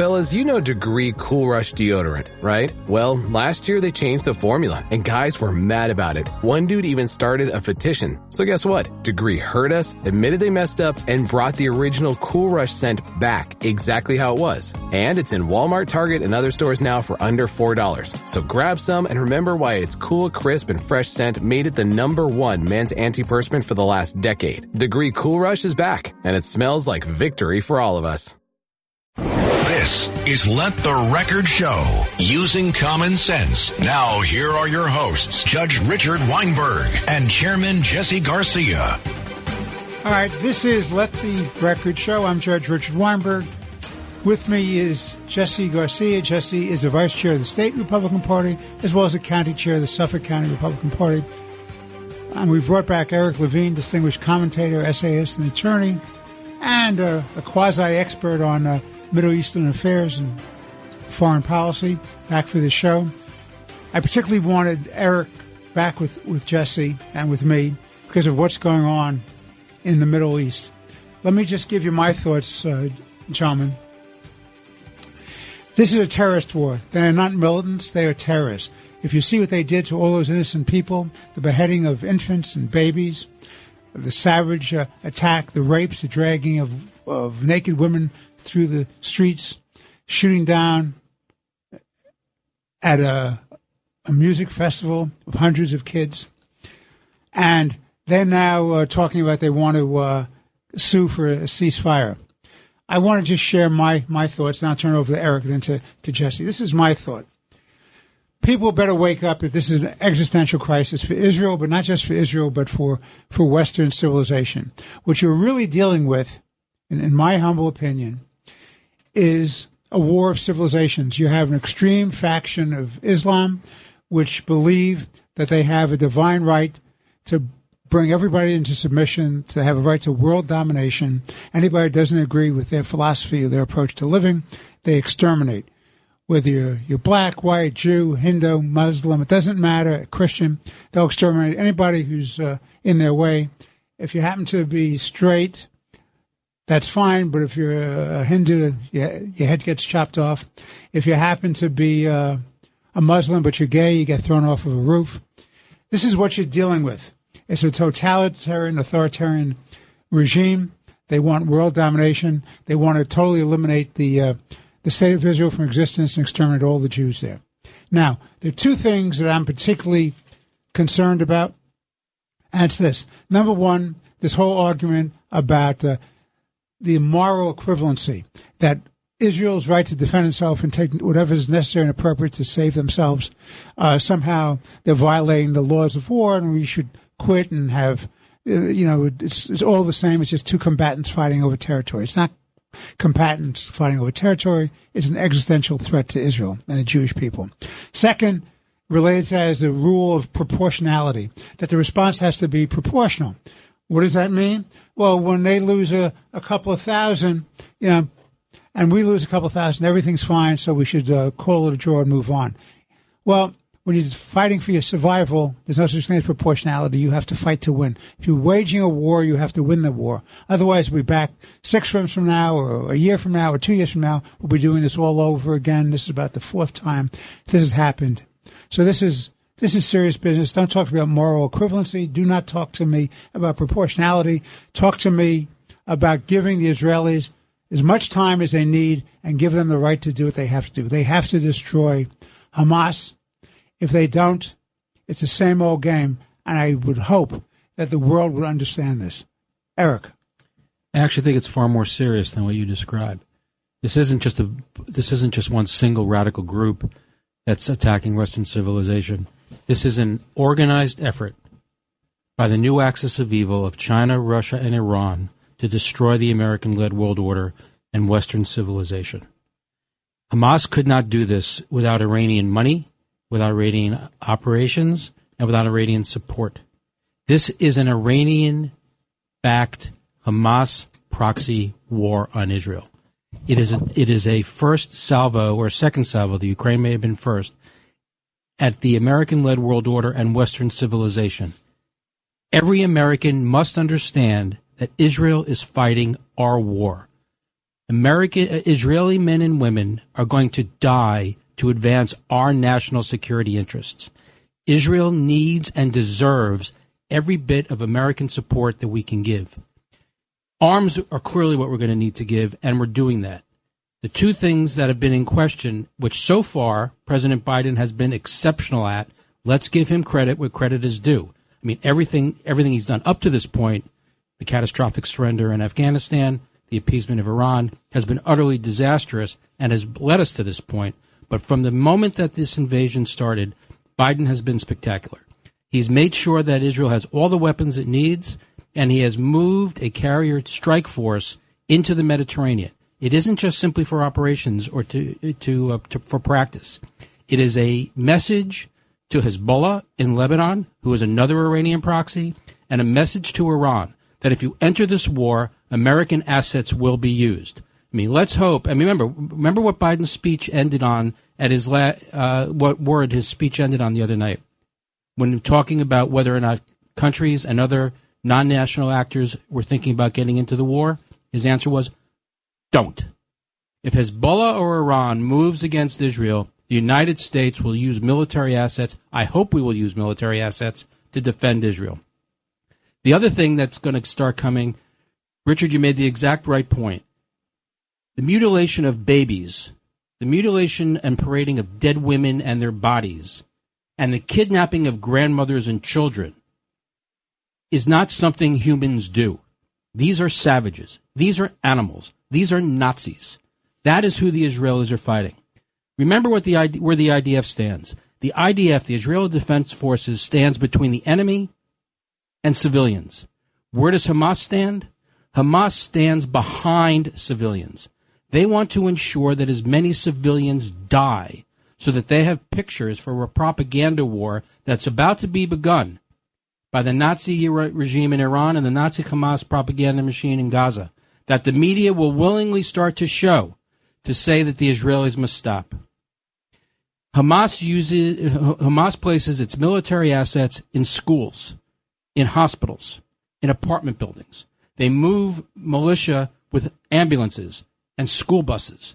Fellas, you know Degree Cool Rush deodorant, right? Well, last year they changed the formula, and guys were mad about it. One dude even started a petition. So guess what? Degree heard us, admitted they messed up, and brought the original Cool Rush scent back exactly how it was. And it's in Walmart, Target, and other stores now for under $4. So grab some and remember why its cool, crisp, and fresh scent made it the #1 men's antiperspirant for the last decade. Degree Cool Rush is back, and it smells like victory for all of us. This is Let the Record Show, using common sense. Now, here are your hosts, Judge Richard Weinberg and Chairman Jesse Garcia. All right, this is Let the Record Show. I'm Judge Richard Weinberg. With me is Jesse Garcia. Jesse is the Vice Chair of the State Republican Party, as well as the County Chair of the Suffolk County Republican Party. And we brought back Eric Levine, distinguished commentator, essayist, and attorney, and a quasi-expert on Middle Eastern affairs and foreign policy, back for the show. I particularly wanted Eric back with Jesse and with me because of what's going on in the Middle East. Let me just give you my thoughts, gentlemen. This is a terrorist war. They are not militants, they are terrorists. If you see what they did to all those innocent people, the beheading of infants and babies, the savage attack, the rapes, the dragging of naked women through the streets, shooting down at a music festival of hundreds of kids. And they're now talking about they want to sue for a ceasefire. I want to just share my thoughts, and I'll turn it over to Eric and then to Jesse. This is my thought. People better wake up that this is an existential crisis for Israel, but not just for Israel, but for Western civilization. What you're really dealing with, in my humble opinion, is a war of civilizations. You have an extreme faction of Islam, which believe that they have a divine right to bring everybody into submission, to have a right to world domination. Anybody who doesn't agree with their philosophy or their approach to living, they exterminate. Whether you're black, white, Jew, Hindu, Muslim, it doesn't matter, Christian, they'll exterminate anybody who's in their way. If you happen to be straight, that's fine, but if you're a Hindu, your head gets chopped off. If you happen to be a Muslim, but you're gay, you get thrown off of a roof. This is what you're dealing with. It's a totalitarian, authoritarian regime. They want world domination. They want to totally eliminate the state of Israel from existence and exterminate all the Jews there. Now, there are two things that I'm particularly concerned about, and it's this. Number one, this whole argument about the moral equivalency, that Israel's right to defend itself and take whatever is necessary and appropriate to save themselves, somehow they're violating the laws of war, and we should quit and have, it's all the same. It's just two combatants fighting over territory. It's not combatants fighting over territory. It's an existential threat to Israel and the Jewish people. Second, related to that is the rule of proportionality, that the response has to be proportional. What does that mean? Well, when they lose a couple of thousand, and we lose a couple of thousand, everything's fine, so we should call it a draw and move on. Well, when you're fighting for your survival, there's no such thing as proportionality. You have to fight to win. If you're waging a war, you have to win the war. Otherwise, we'll be back 6 months from now, or a year from now, or 2 years from now. We'll be doing this all over again. This is about the 4th time this has happened. So this is serious business. Don't talk about moral equivalency. Do not talk to me about proportionality. Talk to me about giving the Israelis as much time as they need and give them the right to do what they have to do. They have to destroy Hamas. If they don't, it's the same old game, and I would hope that the world would understand this. Eric. I actually think it's far more serious than what you described. This isn't just one single radical group that's attacking Western civilization. This is an organized effort by the new axis of evil of China, Russia, and Iran to destroy the American-led world order and Western civilization. Hamas could not do this without Iranian money, without Iranian operations, and without Iranian support. This is an Iranian-backed Hamas proxy war on Israel. It is a first salvo, or second salvo, the Ukraine may have been first, at the American-led world order and Western civilization. Every American must understand that Israel is fighting our war. Israeli men and women are going to die to advance our national security interests. Israel needs and deserves every bit of American support that we can give. Arms are clearly what we're going to need to give, and we're doing that. The two things that have been in question, which so far President Biden has been exceptional at, let's give him credit where credit is due. I mean, everything he's done up to this point, the catastrophic surrender in Afghanistan, the appeasement of Iran, has been utterly disastrous and has led us to this point. But from the moment that this invasion started, Biden has been spectacular. He's made sure that Israel has all the weapons it needs, and he has moved a carrier strike force into the Mediterranean. It isn't just simply for operations or for practice. It is a message to Hezbollah in Lebanon, who is another Iranian proxy, and a message to Iran that if you enter this war, American assets will be used. I mean, let's hope. I mean, remember what Biden's speech ended on at his his speech ended on the other night, when talking about whether or not countries and other non-national actors were thinking about getting into the war. His answer was, don't. If Hezbollah or Iran moves against Israel, the United States will use military assets. I hope we will use military assets to defend Israel. The other thing that's going to start coming, Richard, you made the exact right point. The mutilation of babies, the mutilation and parading of dead women and their bodies, and the kidnapping of grandmothers and children is not something humans do. These are savages. These are animals. These are Nazis. That is who the Israelis are fighting. Remember where the IDF stands. The IDF, the Israeli Defense Forces, stands between the enemy and civilians. Where does Hamas stand? Hamas stands behind civilians. They want to ensure that as many civilians die so that they have pictures for a propaganda war that's about to be begun by the Nazi regime in Iran and the Nazi Hamas propaganda machine in Gaza, that the media will willingly start to show to say that the Israelis must stop. Hamas places its military assets in schools, in hospitals, in apartment buildings. They move militia with ambulances and school buses.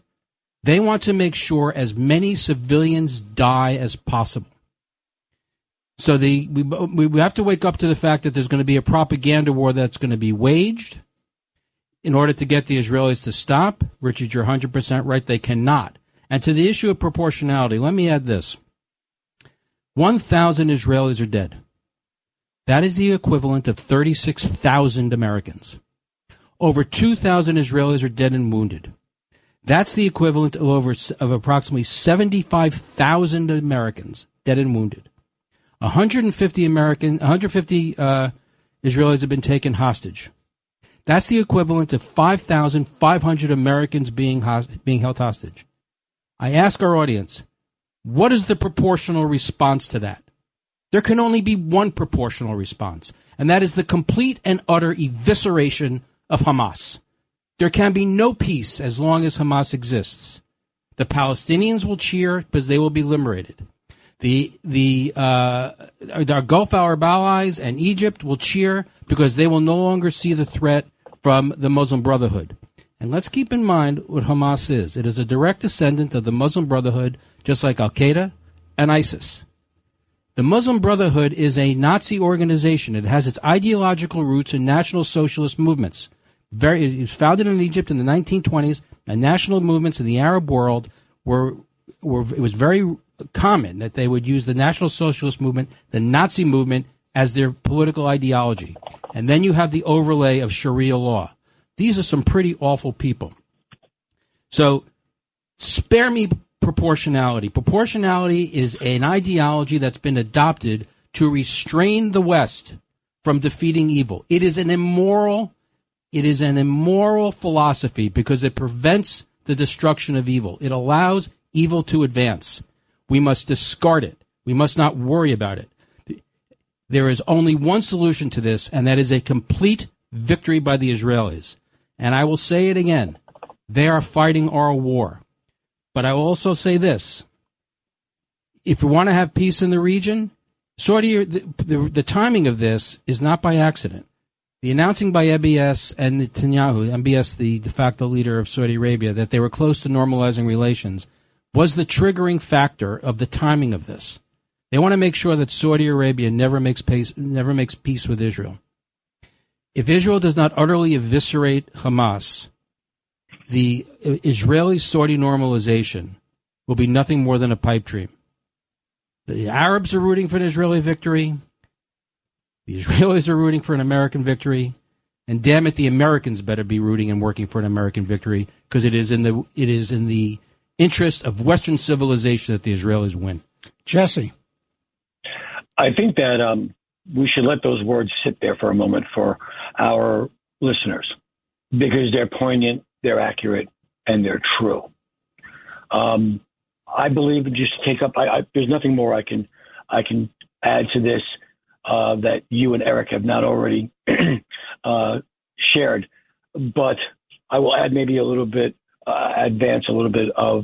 They want to make sure as many civilians die as possible. So we have to wake up to the fact that there's going to be a propaganda war that's going to be waged in order to get the Israelis to stop. Richard, you're 100% right. They cannot. And to the issue of proportionality, let me add this. 1,000 Israelis are dead. That is the equivalent of 36,000 Americans. Over 2,000 Israelis are dead and wounded. That's the equivalent of approximately 75,000 Americans dead and wounded. 150 Israelis have been taken hostage. That's the equivalent of 5,500 Americans being held hostage. I ask our audience, what is the proportional response to that? There can only be one proportional response, and that is the complete and utter evisceration of Hamas. There can be no peace as long as Hamas exists. The Palestinians will cheer because they will be liberated. Our Gulf Arab allies and Egypt will cheer because they will no longer see the threat from the Muslim Brotherhood. And let's keep in mind what Hamas is. It is a direct descendant of the Muslim Brotherhood, just like Al-Qaeda and ISIS. The Muslim Brotherhood is a Nazi organization. It has its ideological roots in National Socialist movements. It was founded in Egypt in the 1920s, and national movements in the Arab world it was very common that they would use the National Socialist movement, the Nazi movement, as their political ideology. And then you have the overlay of Sharia law. These are some pretty awful people. So spare me proportionality. Proportionality is an ideology that's been adopted to restrain the West from defeating evil. It is an immoral philosophy because it prevents the destruction of evil. It allows evil to advance. We must discard it. We must not worry about it. There is only one solution to this, and that is a complete victory by the Israelis. And I will say it again. They are fighting our war. But I will also say this. If we want to have peace in the region, the timing of this is not by accident. The announcing by MBS and Netanyahu, MBS the de facto leader of Saudi Arabia, that they were close to normalizing relations was the triggering factor of the timing of this. They want to make sure that Saudi Arabia never makes peace with Israel. If Israel does not utterly eviscerate Hamas, the Israeli-Saudi normalization will be nothing more than a pipe dream. The Arabs are rooting for an Israeli victory. The Israelis are rooting for an American victory. And damn it, the Americans better be rooting and working for an American victory, because it is in the interest of Western civilization that the Israelis win. Jesse. I think that we should let those words sit there for a moment for our listeners, because they're poignant, they're accurate, and they're true. I believe, just to take up, there's nothing more I can add to this that you and Eric have not already shared, but I will add maybe a little bit, advance a little bit of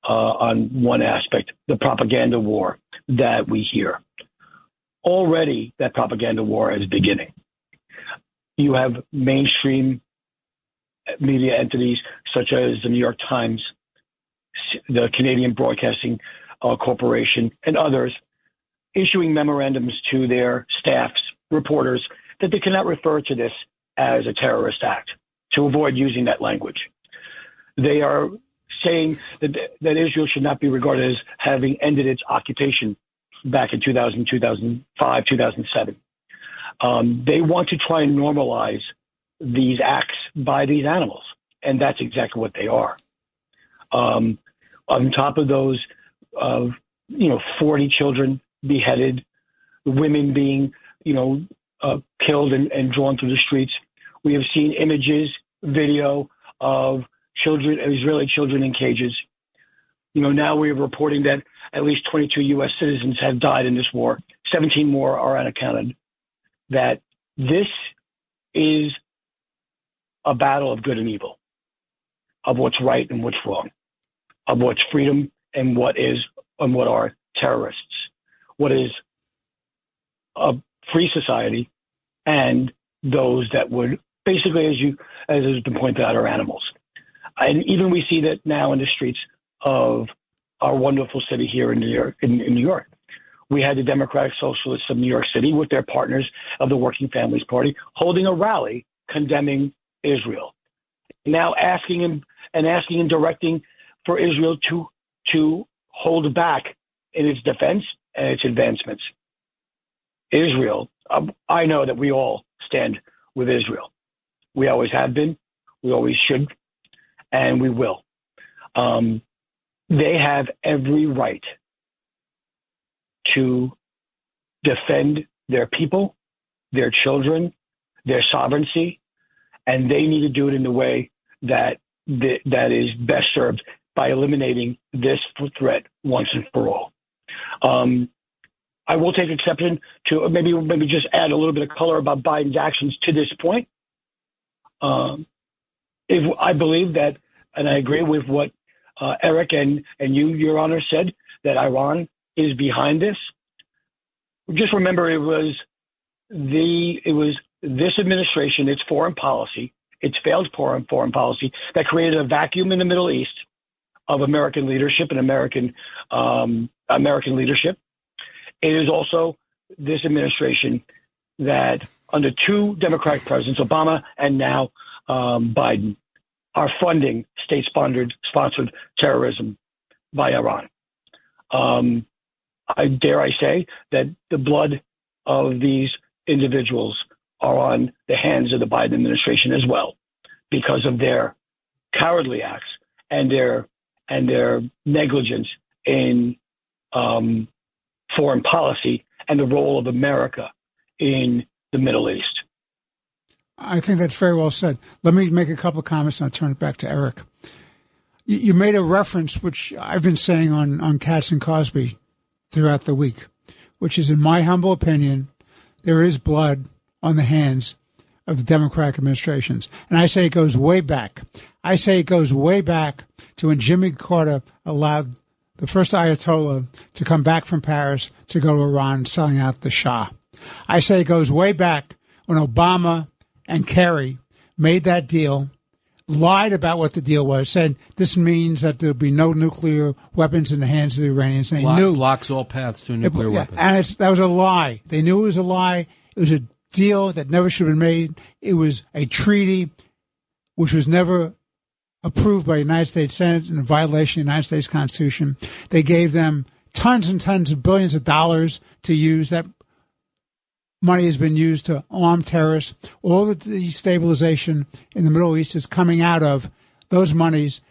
on one aspect, the propaganda war that we hear. Already that propaganda war is beginning. You have mainstream media entities such as the New York Times, the Canadian Broadcasting Corporation, and others issuing memorandums to their staffs, reporters, that they cannot refer to this as a terrorist act, to avoid using that language. They are saying that Israel should not be regarded as having ended its occupation back in 2000, 2005, 2007. They want to try and normalize these acts by these animals, and that's exactly what they are. On top of those, 40 children beheaded, women being, killed and drawn through the streets. We have seen images, video of children, Israeli children in cages. Now we are reporting that at least 22 U.S. citizens have died in this war. 17 more are unaccounted. That this is a battle of good and evil, of what's right and what's wrong, of what's freedom and what are terrorists, what is a free society, and those that would basically, as has been pointed out, are animals. And even we see that now in the streets of our wonderful city here in New York. We had the Democratic Socialists of New York City with their partners of the Working Families Party holding a rally condemning Israel. Now asking and directing for Israel to hold back in its defense and its advancements. Israel, I know that we all stand with Israel. We always have been, we always should, and we will. They have every right to defend their people, their children, their sovereignty, and they need to do it in the way that is best served by eliminating this threat once and for all. I will take exception to maybe just add a little bit of color about Biden's actions to this point. If I believe that, and I agree with what Eric and you, Your Honor, said, that Iran is behind this. Just remember, it was this administration, its foreign policy, its failed foreign policy, that created a vacuum in the Middle East of American leadership and American leadership. It is also this administration that, under two Democratic presidents, Obama and now Biden, are funding state-sponsored terrorism by Iran. Dare I say that the blood of these individuals are on the hands of the Biden administration as well, because of their cowardly acts and their negligence in foreign policy and the role of America in the Middle East. I think that's very well said. Let me make a couple of comments and I'll turn it back to Eric. You made a reference, which I've been saying on Katz and Cosby throughout the week, which is, in my humble opinion, there is blood on the hands of the Democratic administrations. And I say it goes way back. I say it goes way back to when Jimmy Carter allowed the first Ayatollah to come back from Paris to go to Iran, selling out the Shah. I say it goes way back when Obama and Kerry made that deal, lied about what the deal was, said this means that there'll be no nuclear weapons in the hands of the Iranians. And they knew blocks all paths to a nuclear weapon. And that was a lie. They knew it was a lie. It was a deal that never should have been made. It was a treaty which was never approved by the United States Senate in violation of the United States Constitution. They gave them tons and tons of billions of dollars to use. That money has been used to arm terrorists. All the destabilization in the Middle East is coming out of those monies.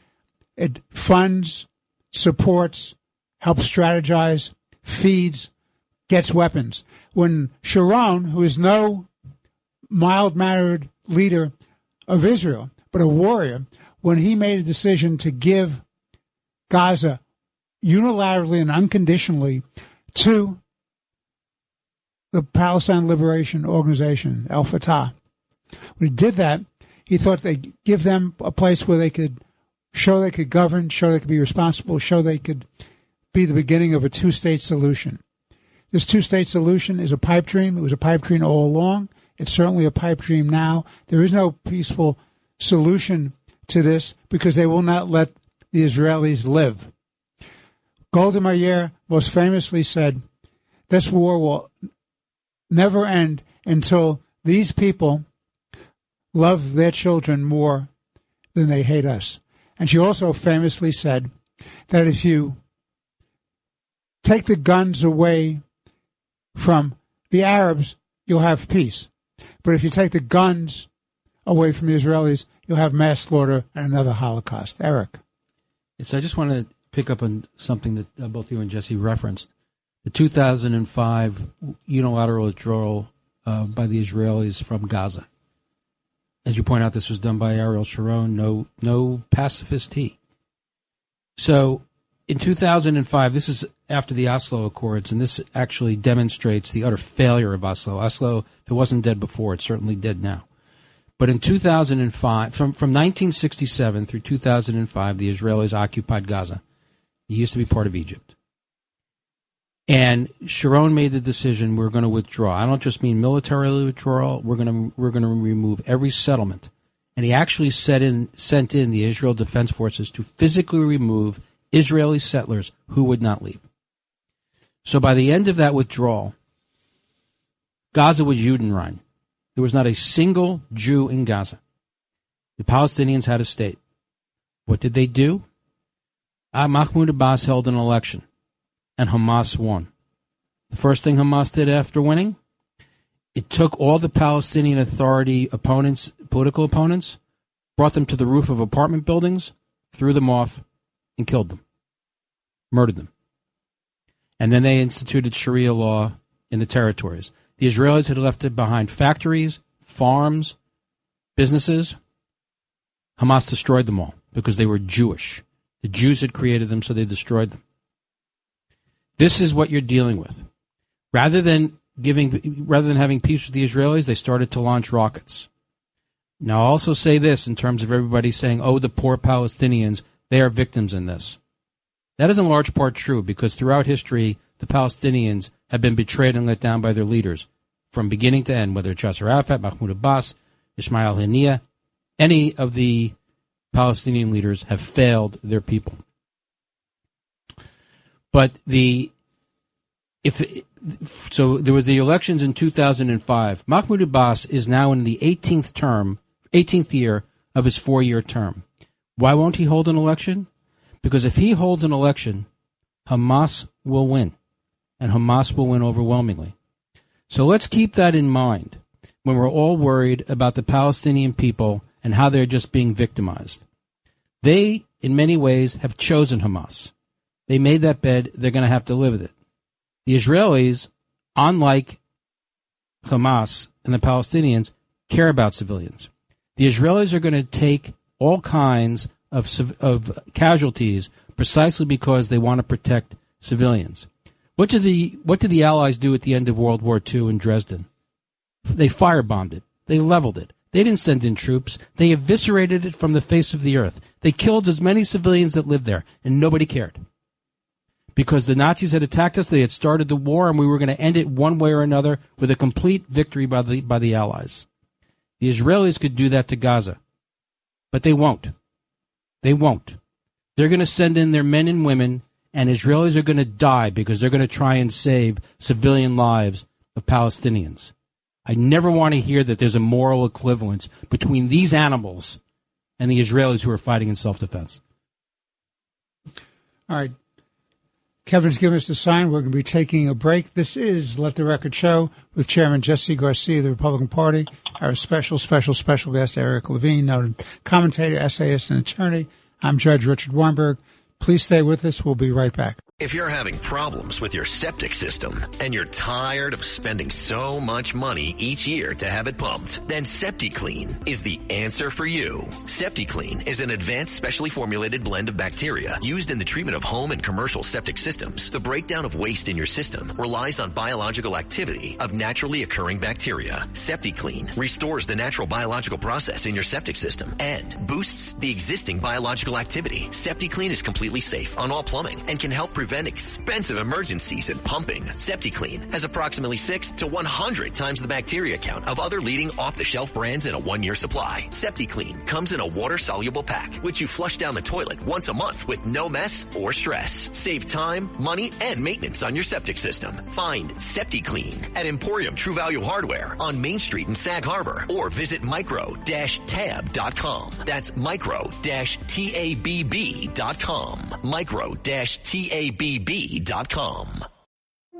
It funds, supports, helps strategize, feeds, gets weapons. When Sharon, who is no mild-mannered leader of Israel, but a warrior, when he made a decision to give Gaza unilaterally and unconditionally to the Palestine Liberation Organization, Al-Fatah. When he did that, he thought they'd give them a place where they could show they could govern, show they could be responsible, show they could be the beginning of a two-state solution. This two-state solution is a pipe dream. It was a pipe dream all along. It's certainly a pipe dream now. There is no peaceful solution to this because they will not let the Israelis live. Golda Meir most famously said, this war will never end until these people love their children more than they hate us. And she also famously said that if you take the guns away from the Arabs, you'll have peace. But if you take the guns away from the Israelis, you'll have mass slaughter and another Holocaust. Eric. So I just want to pick up on something that both you and Jesse referenced. The 2005 unilateral withdrawal by the Israelis from Gaza. As you point out, this was done by Ariel Sharon, no pacifist he. So in 2005, this is after the Oslo Accords, and this actually demonstrates the utter failure of Oslo. Oslo, if it wasn't dead before, it's certainly dead now. But in 2005, from 1967 through 2005, the Israelis occupied Gaza. It used to be part of Egypt. And Sharon made the decision, we're going to withdraw. I don't just mean militarily withdrawal. We're going to remove every settlement. And he actually sent in the Israel Defense Forces to physically remove Israeli settlers who would not leave. So by the end of that withdrawal, Gaza was Judenrein. There was not a single Jew in Gaza. The Palestinians had a state. What did they do? Mahmoud Abbas held an election, and Hamas won. The first thing Hamas did after winning, it took all the Palestinian Authority opponents, political opponents, brought them to the roof of apartment buildings, threw them off, and killed them, murdered them. And then they instituted Sharia law in the territories. The Israelis had left behind factories, farms, businesses. Hamas destroyed them all because they were Jewish. The Jews had created them, so they destroyed them. This is what you're dealing with. Rather than having peace with the Israelis, they started to launch rockets. Now, I'll also say this in terms of everybody saying, oh, the poor Palestinians, they are victims in this. That is in large part true because throughout history, the Palestinians have been betrayed and let down by their leaders from beginning to end, whether it's Yasser Arafat, Mahmoud Abbas, Ismail Haniyeh, any of the Palestinian leaders have failed their people. But so there were the elections in 2005. Mahmoud Abbas is now in the 18th year of his 4-year term. Why won't he hold an election? Because if he holds an election, Hamas will win, and Hamas will win overwhelmingly. So let's keep that in mind when we're all worried about the Palestinian people and how they're just being victimized. They, in many ways, have chosen Hamas. They made that bed. They're going to have to live with it. The Israelis, unlike Hamas and the Palestinians, care about civilians. The Israelis are going to take all kinds of casualties precisely because they want to protect civilians. What did the Allies do at the end of World War II in Dresden? They firebombed it. They leveled it. They didn't send in troops. They eviscerated it from the face of the earth. They killed as many civilians that lived there, and nobody cared. Because the Nazis had attacked us, they had started the war, and we were going to end it one way or another with a complete victory by the Allies. The Israelis could do that to Gaza, but they won't. They won't. They're going to send in their men and women, and Israelis are going to die because they're going to try and save civilian lives of Palestinians. I never want to hear that there's a moral equivalence between these animals and the Israelis who are fighting in self-defense. All right. Kevin's given us the sign. We're going to be taking a break. This is Let the Record Show with Chairman Jesse Garcia of the Republican Party, our special guest, Eric Levine, noted commentator, essayist, and attorney. I'm Judge Richard Weinberg. Please stay with us. We'll be right back. If you're having problems with your septic system and you're tired of spending so much money each year to have it pumped, then SeptiClean is the answer for you. SeptiClean is an advanced specially formulated blend of bacteria used in the treatment of home and commercial septic systems. The breakdown of waste in your system relies on biological activity of naturally occurring bacteria. SeptiClean restores the natural biological process in your septic system and boosts the existing biological activity. SeptiClean is completely safe on all plumbing and can help prevent expensive emergencies in pumping. SeptiClean has approximately 6 to 100 times the bacteria count of other leading off-the-shelf brands in a 1-year supply. SeptiClean comes in a water-soluble pack, which you flush down the toilet once a month with no mess or stress. Save time, money, and maintenance on your septic system. Find SeptiClean at Emporium True Value Hardware on Main Street in Sag Harbor or visit micro-tab.com. That's micro-tabb.com. Micro-tabb.com.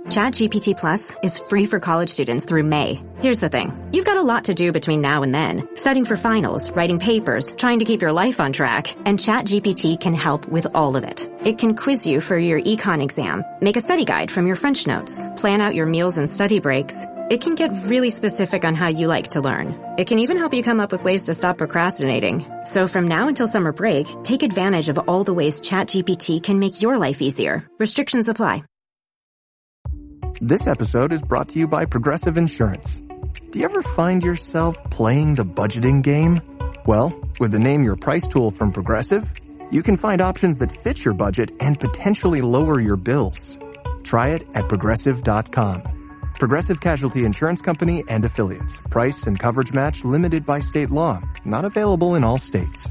ChatGPT Plus is free for college students through May. Here's the thing. You've got a lot to do between now and then. Studying for finals, writing papers, trying to keep your life on track, and ChatGPT can help with all of it. It can quiz you for your econ exam, make a study guide from your French notes, plan out your meals and study breaks. It can get really specific on how you like to learn. It can even help you come up with ways to stop procrastinating. So from now until summer break, take advantage of all the ways ChatGPT can make your life easier. Restrictions apply. This episode is brought to you by Progressive Insurance. Do you ever find yourself playing the budgeting game? Well, with the Name Your Price tool from Progressive, you can find options that fit your budget and potentially lower your bills. Try it at Progressive.com. Progressive Casualty Insurance Company and Affiliates. Price and coverage match limited by state law. Not available in all states.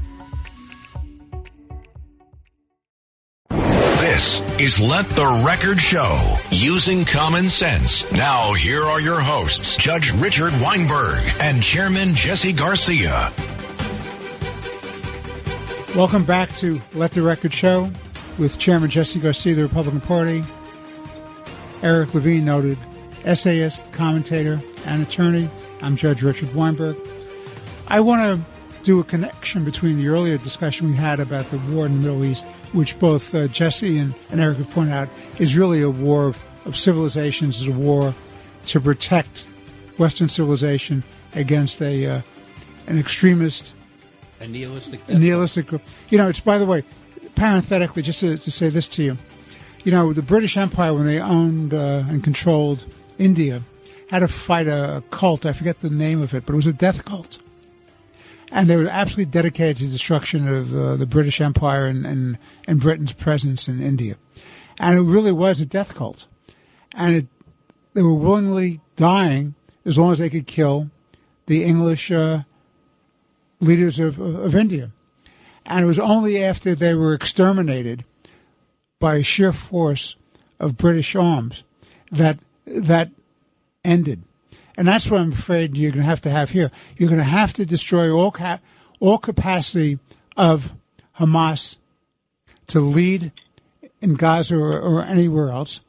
This is Let the Record Show, using common sense. Now, here are your hosts, Judge Richard Weinberg and Chairman Jesse Garcia. Welcome back to Let the Record Show with Chairman Jesse Garcia of the Republican Party, Eric Levine, noted essayist, commentator, and attorney. I'm Judge Richard Weinberg. I want to do a connection between the earlier discussion we had about the war in the Middle East, which both Jesse and Eric have pointed out is really a war of civilizations. It's a war to protect Western civilization against an extremist, A nihilistic group. You know, it's, by the way, parenthetically, just to say this to you, you know, the British Empire, when they owned and controlled India, had to fight a cult. I forget the name of it, but it was a death cult. And they were absolutely dedicated to the destruction of the British Empire and Britain's presence in India. And it really was a death cult. And they were willingly dying as long as they could kill the English leaders of India. And it was only after they were exterminated by sheer force of British arms that ended. And that's what I'm afraid you're going to have here. You're going to have to destroy all capacity of Hamas to lead in Gaza or anywhere else.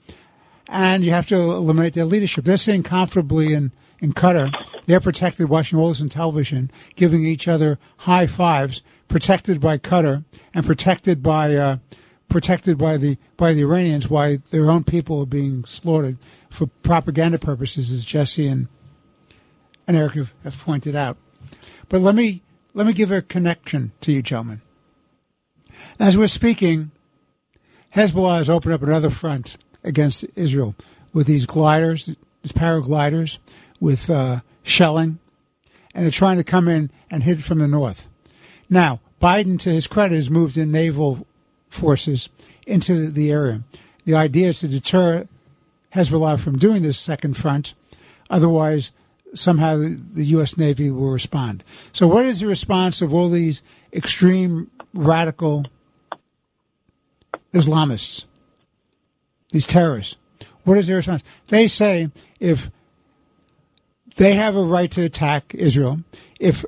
And you have to eliminate their leadership. They're sitting comfortably in Qatar. They're protected, watching all this on television, giving each other high fives, protected by Qatar and protected by the Iranians, while their own people are being slaughtered for propaganda purposes, as Jesse and Eric have pointed out. But let me give a connection to you, gentlemen. As we're speaking, Hezbollah has opened up another front against Israel with these gliders, these paragliders, with shelling, and they're trying to come in and hit it from the north. Now, Biden, to his credit, has moved in naval forces into the area. The idea is to deter Hezbollah from doing this second front. Otherwise, somehow the U.S. Navy will respond. So what is the response of all these extreme radical Islamists, these terrorists? What is their response? They say if they have a right to attack Israel, if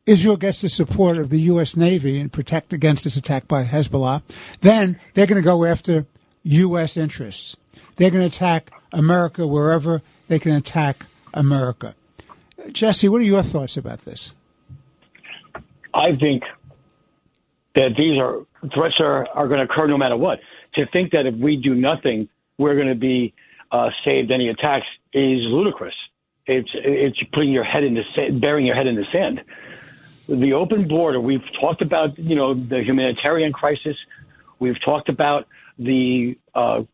Israel gets the support of the U.S. Navy and protect against this attack by Hezbollah, then they're going to go after U.S. interests. They're going to attack America wherever they can attack America. Jesse, what are your thoughts about this? I think that these threats are going to occur no matter what. To think that if we do nothing, we're going to be saved any attacks is ludicrous. It's putting your head in the sand, burying your head in the sand. The open border, we've talked about, the humanitarian crisis. We've talked about the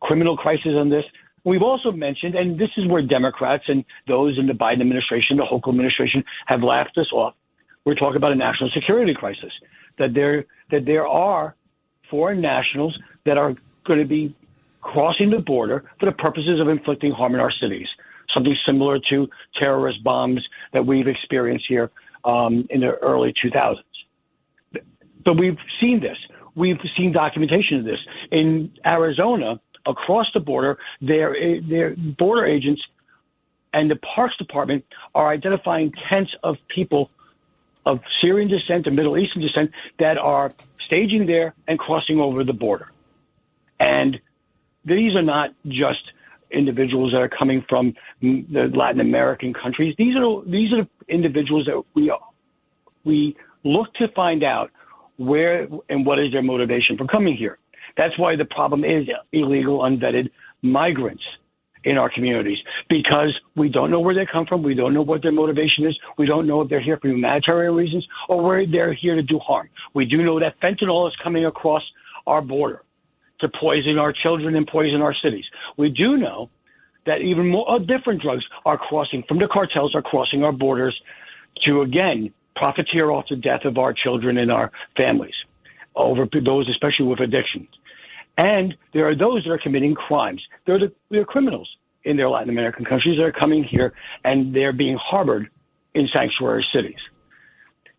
criminal crisis on this. We've also mentioned, and this is where Democrats and those in the Biden administration, the Hochul administration, have laughed us off. We're talking about a national security crisis, that there are foreign nationals that are going to be crossing the border for the purposes of inflicting harm in our cities, something similar to terrorist bombs that we've experienced here in the early 2000s. But we've seen this. We've seen documentation of this. In Arizona, across the border, their border agents and the Parks Department are identifying tents of people of Syrian descent and Middle Eastern descent that are staging there and crossing over the border. And these are not just individuals that are coming from the Latin American countries. These are the individuals that we look to find out where and what is their motivation for coming here. That's why the problem is illegal, unvetted migrants in our communities, because we don't know where they come from. We don't know what their motivation is. We don't know if they're here for humanitarian reasons or where they're here to do harm. We do know that fentanyl is coming across our border to poison our children and poison our cities. We do know that even more different drugs are crossing from the cartels, are crossing our borders to, again, profiteer off the death of our children and our families, over those especially with addictions. And there are those that are committing crimes. They're criminals in their Latin American countries that are coming here, and they're being harbored in sanctuary cities.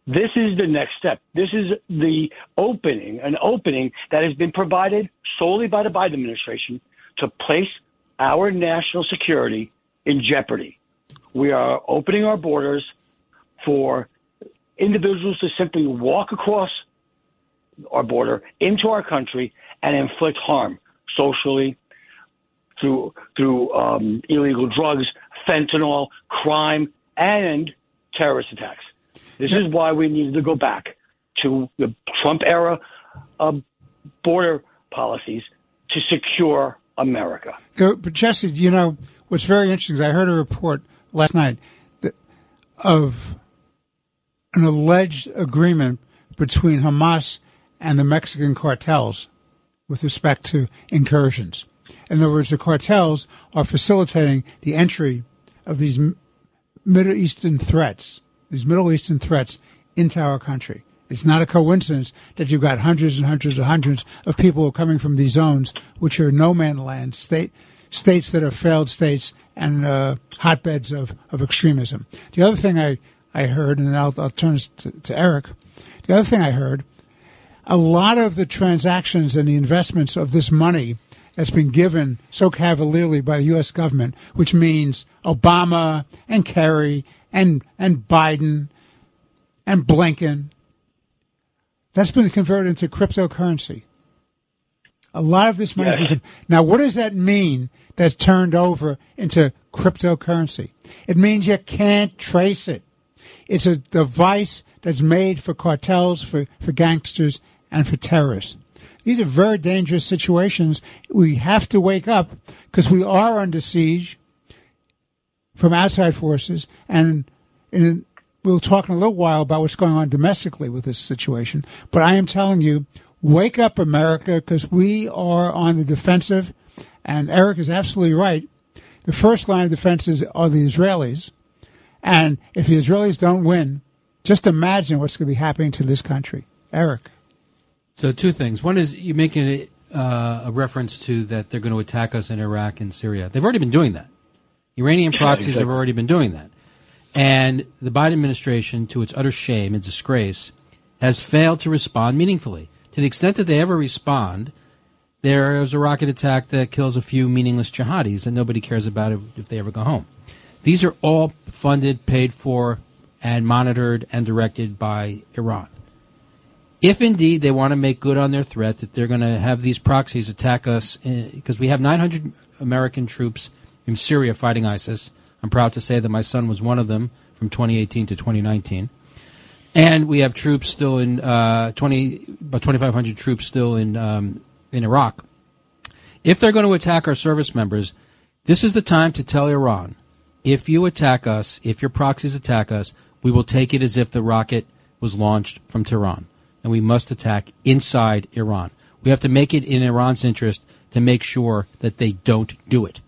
This is the next step. This is an opening that has been provided solely by the Biden administration to place our national security in jeopardy. We are opening our borders for individuals to simply walk across our border into our country and inflict harm socially through illegal drugs, fentanyl, crime, and terrorist attacks. This is why we needed to go back to the Trump era border policies to secure America. But Jesse, what's very interesting is I heard a report last night of an alleged agreement between Hamas and the Mexican cartels with respect to incursions. In other words, the cartels are facilitating the entry of these Middle Eastern threats into our country. It's not a coincidence that you've got hundreds and hundreds and hundreds of people who are coming from these zones, which are no man's land, states that are failed states and hotbeds of extremism. The other thing I heard, and I'll turn this to Eric, the other thing I heard, a lot of the transactions and the investments of this money that's been given so cavalierly by the U.S. government, which means Obama and Kerry and Biden and Blinken, that's been converted into cryptocurrency. A lot of this money has been. Now, what does that mean that's turned over into cryptocurrency? It means you can't trace it. It's a device that's made for cartels, for gangsters, and for terrorists. These are very dangerous situations. We have to wake up because we are under siege from outside forces, and we'll talk in a little while about what's going on domestically with this situation. But I am telling you, wake up, America, because we are on the defensive, and Eric is absolutely right. The first line of defenses are the Israelis, and if the Israelis don't win, just imagine what's going to be happening to this country. Eric. So two things. One is you're making a reference to that they're going to attack us in Iraq and Syria. They've already been doing that. Iranian proxies have already been doing that. And the Biden administration, to its utter shame and disgrace, has failed to respond meaningfully. To the extent that they ever respond, there is a rocket attack that kills a few meaningless jihadis, and nobody cares about it if they ever go home. These are all funded, paid for, and monitored and directed by Iran. If indeed they want to make good on their threat that they're going to have these proxies attack us, because we have 900 American troops in Syria fighting ISIS. I'm proud to say that my son was one of them from 2018 to 2019. And we have troops still in about 2,500 troops still in Iraq. If they're going to attack our service members, this is the time to tell Iran, if you attack us, if your proxies attack us, we will take it as if the rocket was launched from Tehran. And we must attack inside Iran. We have to make it in Iran's interest to make sure that they don't do it.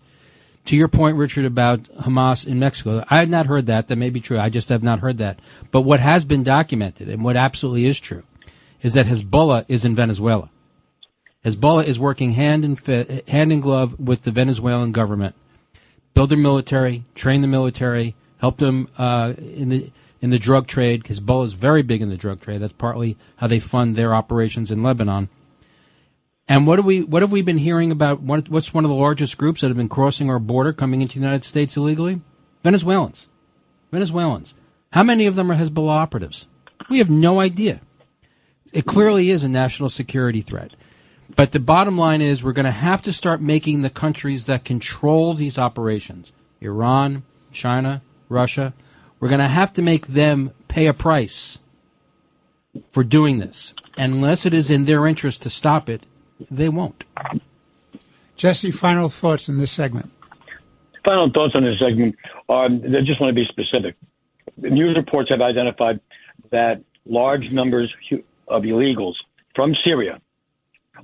To your point, Richard, about Hamas in Mexico, I had not heard that. That may be true. I just have not heard that. But what has been documented, and what absolutely is true, is that Hezbollah is in Venezuela. Hezbollah is working hand in glove with the Venezuelan government. Build their military, train the military, help them in the drug trade. Hezbollah is very big in the drug trade. That's partly how they fund their operations in Lebanon. And what have we been hearing about? What's one of the largest groups that have been crossing our border, coming into the United States illegally? Venezuelans. How many of them are Hezbollah operatives? We have no idea. It clearly is a national security threat. But the bottom line is we're going to have to start making the countries that control these operations, Iran, China, Russia, we're going to have to make them pay a price for doing this. And unless it is in their interest to stop it, they won't. Jesse, final thoughts in this segment. Final thoughts on this segment are, I just want to be specific. News reports have identified that large numbers of illegals from Syria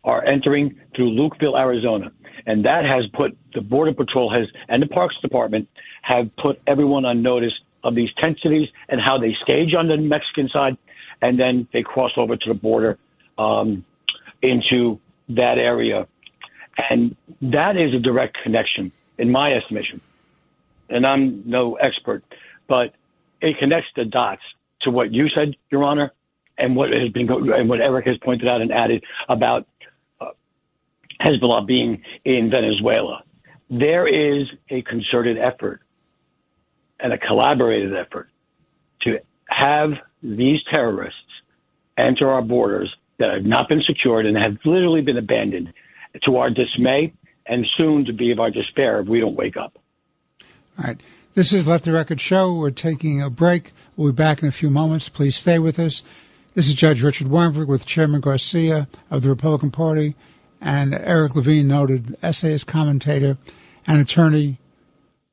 are entering through Lukeville, Arizona. And that has put the Border Patrol and the Parks Department have put everyone on notice of these tent cities and how they stage on the Mexican side, and then they cross over to the border into that area. And that is a direct connection, in my estimation. And I'm no expert, but it connects the dots to what you said, Your Honor, and what has been and what Eric has pointed out and added about Hezbollah being in Venezuela. There is a concerted effort and a collaborated effort to have these terrorists enter our borders that have not been secured and have literally been abandoned, to our dismay and soon to be of our despair if we don't wake up. All right. This is Let the Record Show. We're taking a break. We'll be back in a few moments. Please stay with us. This is Judge Richard Weinberg with Chairman Garcia of the Republican Party and Eric Levine, noted essayist, commentator, and attorney.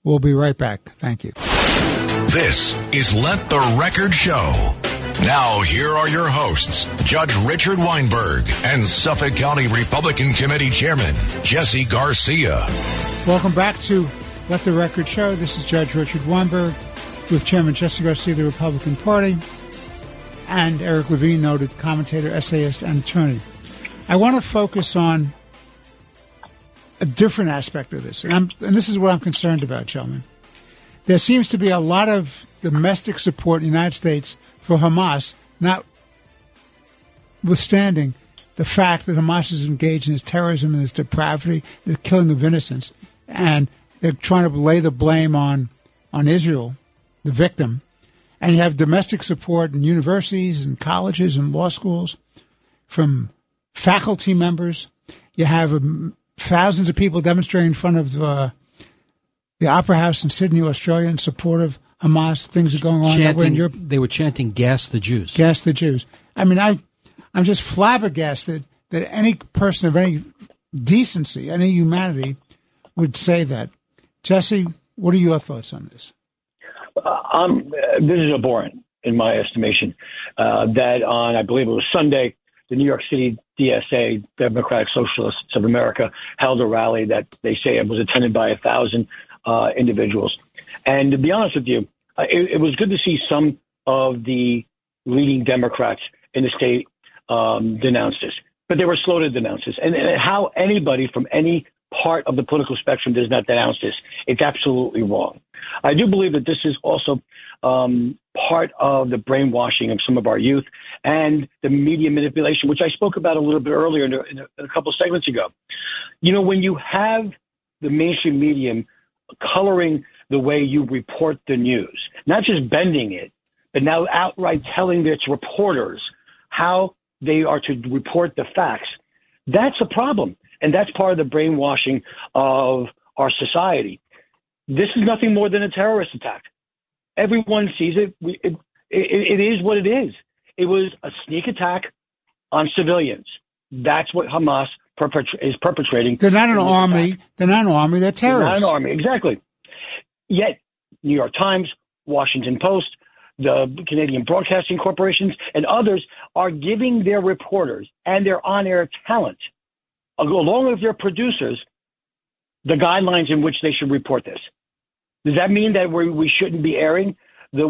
We'll be right back. Thank you. This is Let the Record Show. Now, here are your hosts, Judge Richard Weinberg and Suffolk County Republican Committee Chairman Jesse Garcia. Welcome back to Let the Record Show. This is Judge Richard Weinberg with Chairman Jesse Garcia of the Republican Party and Eric Levine, noted commentator, essayist, and attorney. I want to focus on a different aspect of this, and this is what I'm concerned about, gentlemen. There seems to be a lot of domestic support in the United States for Hamas, notwithstanding the fact that Hamas is engaged in this terrorism and this depravity, the killing of innocents, and they're trying to lay the blame on Israel, the victim. And you have domestic support in universities and colleges and law schools from faculty members. You have thousands of people demonstrating in front of the Opera House in Sydney, Australia, in support of Hamas. Things are going on that way in Europe. They were chanting, "Gas the Jews." Gas the Jews. I mean, I'm just flabbergasted that any person of any decency, any humanity, would say that. Jesse, what are your thoughts on this? This is abhorrent, in my estimation, that on, I believe it was Sunday, the New York City DSA, Democratic Socialists of America, held a rally that they say it was attended by 1,000 individuals. And to be honest with you, it was good to see some of the leading Democrats in the state denounce this, but they were slow to denounce this. And how anybody from any part of the political spectrum does not denounce this. It's absolutely wrong. I do believe that this is also part of the brainwashing of some of our youth and the media manipulation, which I spoke about a little bit earlier in a couple of segments ago. You know, when you have the mainstream media coloring the way you report the news, not just bending it, but now outright telling its reporters how they are to report the facts, that's a problem. And that's part of the brainwashing of our society. This is nothing more than a terrorist attack. Everyone sees it. It is what it is. It was a sneak attack on civilians. That's what Hamas is perpetrating. They're not an army. They're not an army. They're terrorists. They're not an army. Exactly. Yet, New York Times, Washington Post, the Canadian Broadcasting Corporations, and others are giving their reporters and their on-air talent, along with their producers, the guidelines in which they should report this. Does that mean that we shouldn't be airing the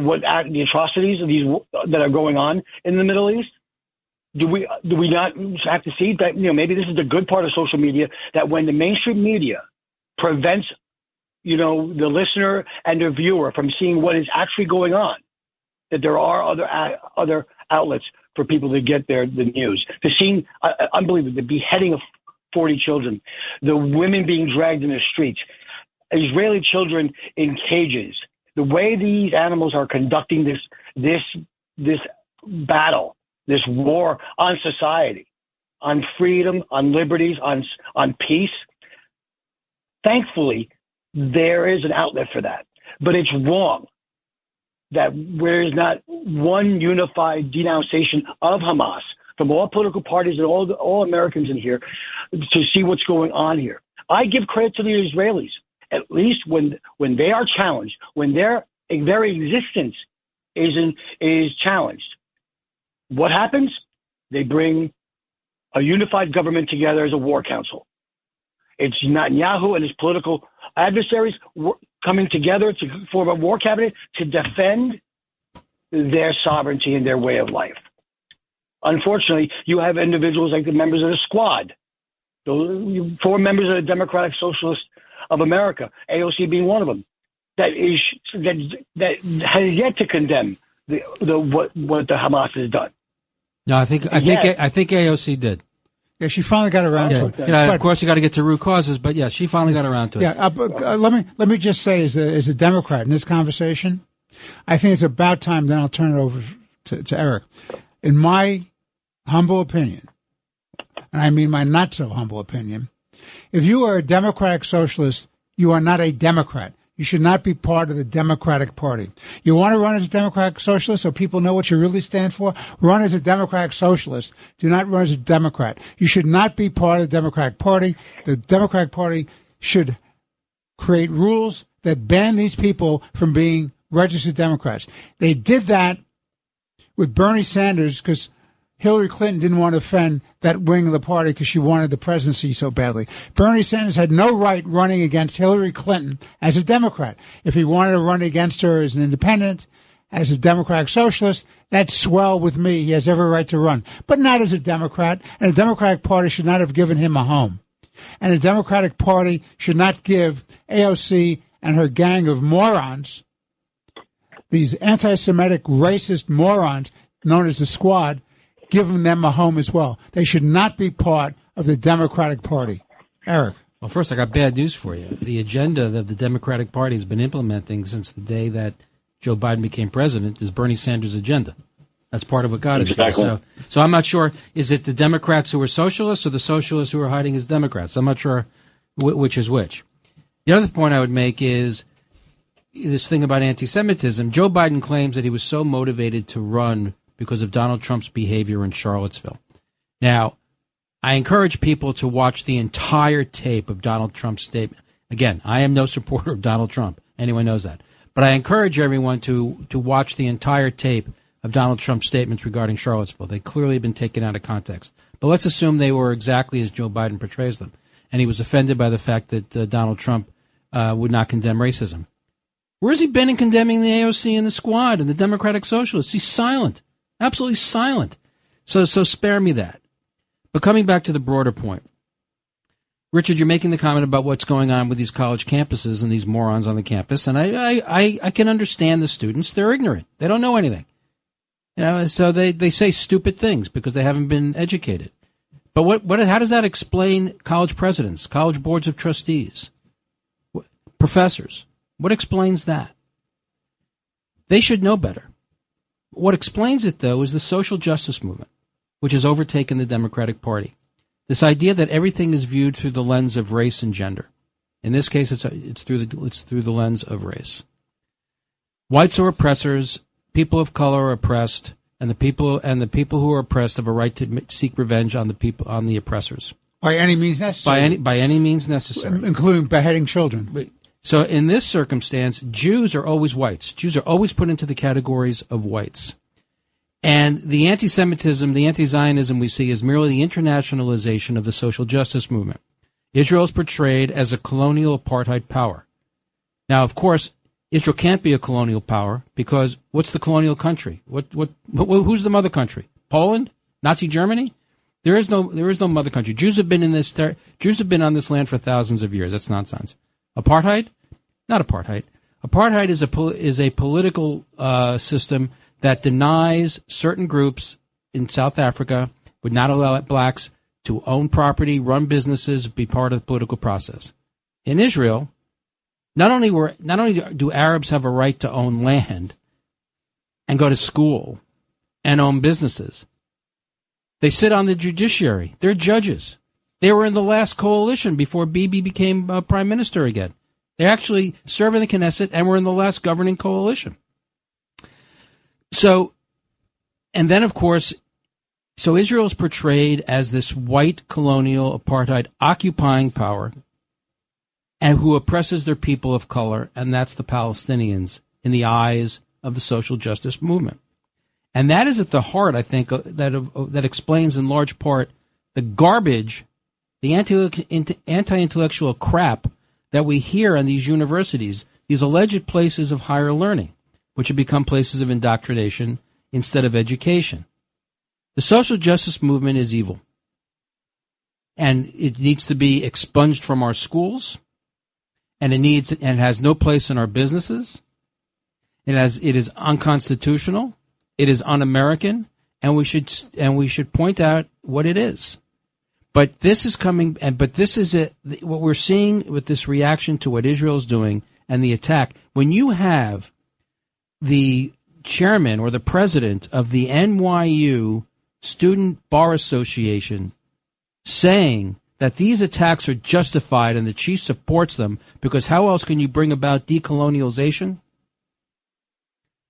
atrocities of these that are going on in the Middle East? Do we not have to see that, you know, maybe this is the good part of social media, that when the mainstream media prevents, you know, the listener and the viewer from seeing what is actually going on, that there are other outlets for people to get the news. The scene, unbelievable, the beheading of 40 children, the women being dragged in the streets, Israeli children in cages, the way these animals are conducting this battle, this war on society, on freedom, on liberties, on peace. Thankfully, there is an outlet for that. But it's wrong that there is not one unified denunciation of Hamas from all political parties and all Americans in here to see what's going on here. I give credit to the Israelis, at least when they are challenged, when their very existence is challenged. What happens? They bring a unified government together as a war council. It's Netanyahu and his political adversaries coming together to form a war cabinet to defend their sovereignty and their way of life. Unfortunately, you have individuals like the members of the Squad, the 4 members of the Democratic Socialists of America, AOC being one of them, that has yet to condemn what the Hamas has done. No, I think AOC did. Yeah, she finally got around to it. Of course, you got to get to root causes, but yeah, she finally got around to it. Yeah, let me just say, as a Democrat in this conversation, I think it's about time. Then I'll turn it over to Eric. In my humble opinion, and I mean my not so humble opinion, if you are a Democratic Socialist, you are not a Democrat. You should not be part of the Democratic Party. You want to run as a Democratic Socialist so people know what you really stand for? Run as a Democratic Socialist. Do not run as a Democrat. You should not be part of the Democratic Party. The Democratic Party should create rules that ban these people from being registered Democrats. They did that with Bernie Sanders because Hillary Clinton didn't want to offend that wing of the party because she wanted the presidency so badly. Bernie Sanders had no right running against Hillary Clinton as a Democrat. If he wanted to run against her as an independent, as a Democratic Socialist, that's swell with me. He has every right to run, but not as a Democrat. And the Democratic Party should not have given him a home. And the Democratic Party should not give AOC and her gang of morons, these anti-Semitic, racist morons known as the Squad, giving them a home as well. They should not be part of the Democratic Party. Eric. Well, first, I got bad news for you. The agenda that the Democratic Party has been implementing since the day that Joe Biden became president is Bernie Sanders' agenda. That's part of what got us here. So I'm not sure, is it the Democrats who are socialists or the socialists who are hiding as Democrats? I'm not sure which is which. The other point I would make is this thing about anti-Semitism. Joe Biden claims that he was so motivated to run because of Donald Trump's behavior in Charlottesville. Now, I encourage people to watch the entire tape of Donald Trump's statement. Again, I am no supporter of Donald Trump. Anyone knows that. But I encourage everyone to watch the entire tape of Donald Trump's statements regarding Charlottesville. They clearly have been taken out of context. But let's assume they were exactly as Joe Biden portrays them. And he was offended by the fact that Donald Trump would not condemn racism. Where's he been in condemning the AOC and the Squad and the Democratic Socialists? He's silent. Absolutely silent. So spare me that. But coming back to the broader point, Richard, you're making the comment about what's going on with these college campuses and these morons on the campus, and I can understand the students. They're ignorant. They don't know anything. So they say stupid things because they haven't been educated. But how does that explain college presidents, college boards of trustees, professors? What explains that? They should know better. What explains it, though, is the social justice movement, which has overtaken the Democratic Party. This idea that everything is viewed through the lens of race and gender. In this case, it's through the lens of race. Whites are oppressors. People of color are oppressed, and the people who are oppressed have a right to seek revenge on the oppressors by any means necessary. By any means necessary, including beheading children. So in this circumstance, Jews are always whites. Jews are always put into the categories of whites. And the anti-Semitism, the anti-Zionism we see is merely the internationalization of the social justice movement. Israel is portrayed as a colonial apartheid power. Now, of course, Israel can't be a colonial power because what's the colonial country? Who's the mother country? Poland? Nazi Germany? There is no mother country. Jews have been on this land for thousands of years. That's nonsense. Apartheid? Not apartheid. Apartheid is a political system that denies certain groups in South Africa, would not allow blacks to own property, run businesses, be part of the political process. In Israel, not only do Arabs have a right to own land and go to school and own businesses, they sit on the judiciary. They're judges. They were in the last coalition before Bibi became prime minister again. They actually serve in the Knesset and were in the last governing coalition. So, and then of course, so Israel is portrayed as this white colonial apartheid occupying power and who oppresses their people of color, and that's the Palestinians in the eyes of the social justice movement. And that is at the heart, I think, that explains in large part the garbage, the anti-intellectual crap that we hear in these universities, these alleged places of higher learning, which have become places of indoctrination instead of education. The social justice movement is evil. And it needs to be expunged from our schools. And it has no place in our businesses. It is unconstitutional. It is un-American. And we should point out what it is. But this is coming, but this is what we're seeing with this reaction to what Israel's doing and the attack. When you have the chairman or the president of the NYU Student Bar Association saying that these attacks are justified and that she supports them because how else can you bring about decolonialization?